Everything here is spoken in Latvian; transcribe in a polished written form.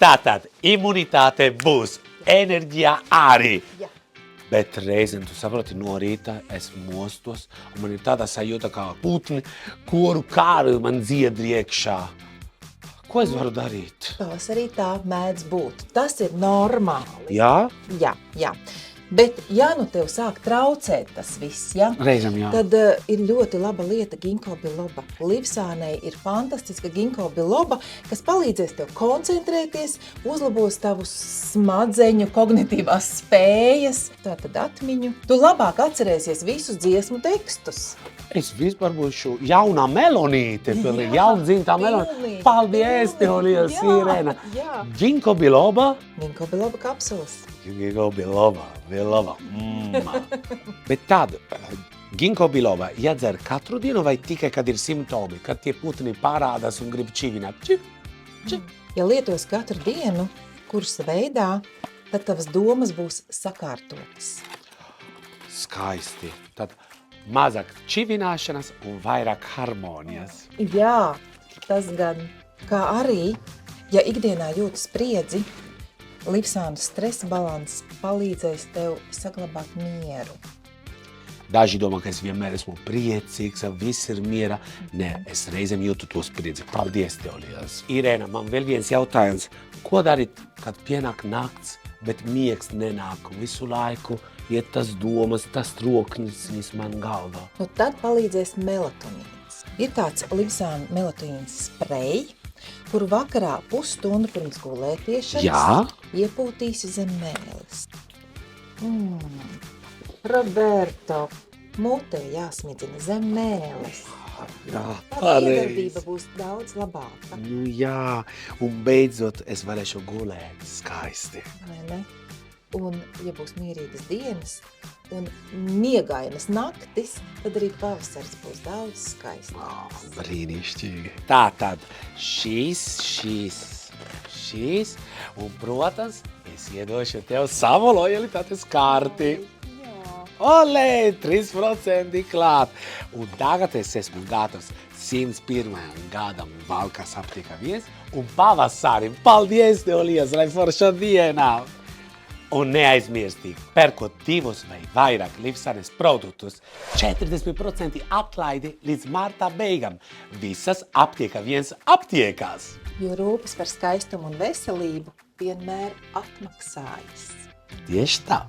Tātad imunitāte būs, enerģija arī. Jā. Bet reizēm, tu saproti, no rīta es mostos, un man ir tāda sajūta kā putni, koru kāru man dziedri iekšā. Ko es varu darīt? Pavasarī tā mēdz būt. Tas ir normāli. Jā? Jā, jā. Bet, ja nu tev sāk traucēt tas viss, ja, Reizēm jā. tad ir ļoti laba lieta ginkgo biloba. Livsānei ir fantastiska ginkgo biloba, kas palīdzēs tev koncentrēties, uzlabos tavus smadzeņu kognitīvās spējas, tātad atmiņu. Tu labāk atcerēsies visus dziesmu tekstus. Es vispār būšu jaunā melonīte, pilnīgi jauna dzimtā melonīte. pilnīgi, Paldies, tev liels, Jā, Irēna. jā. Ginkgo biloba? Ginkgo biloba kapsulas. Ginkgo biloba. Bet tad, ginkgo biloba jādzer katru dienu vai tikai, kad ir simptomi, kad tie putni parādās un grib čivināt? Ja lietos katru dienu, kursa veidā, tad tavas domas būs sakārtotas. Skaisti. Tad mazāk čivināšanas un vairāk harmonijas. Jā, tas gan. Kā arī, ja ikdienā jūti spriedzi, Livsānas stresa balanss palīdzēs tev saglabāt mieru. Daži domā, ka es vienmēr esmu priecīgs, viss ir miera. Nē, es reizēm jūtu to spriedzi. Paldies tev liels. Irēna, man vēl viens jautājums. Ko darīt, kad pienāk nakts, bet miegs nenāk visu laiku? Iet tas domas, tas troknis man galvā. Nu, tad palīdzēs melatonīns. Ir tāds Livsāna melatonīns sprej, kuru vakarā pusstundu pirms gulētiešanas Jā? iepūtīsi zem mēles. Roberto, mutē jāsmidzina zem mēles. Jā, Tā iedarbība būs daudz labāka. Nu jā, un beidzot es varēšu gulēt skaisti. Vai ne? Un, ja būs mierīgas dienas un miegainas naktis, tad arī pavasaris būs daudz skaists. Brīnišķīgi. Tātad šīs, un, protams, es iedošu tev savu lojalitātes karti. Olē, 3% klāt. Un tagad es esmu gatavs 101. gadam Valkas aptiekā viens un pavasarim. Paldies tev liels, lai forša dienā! Un neaizmirstīgi, pērkot 2 vai vairāk Livsānes produktus, 40% atlaidi līdz martā beigām. Visas aptiekā viens aptiekās. Jo rūpes par skaistumu un veselību vienmēr atmaksājas. Tieši tā.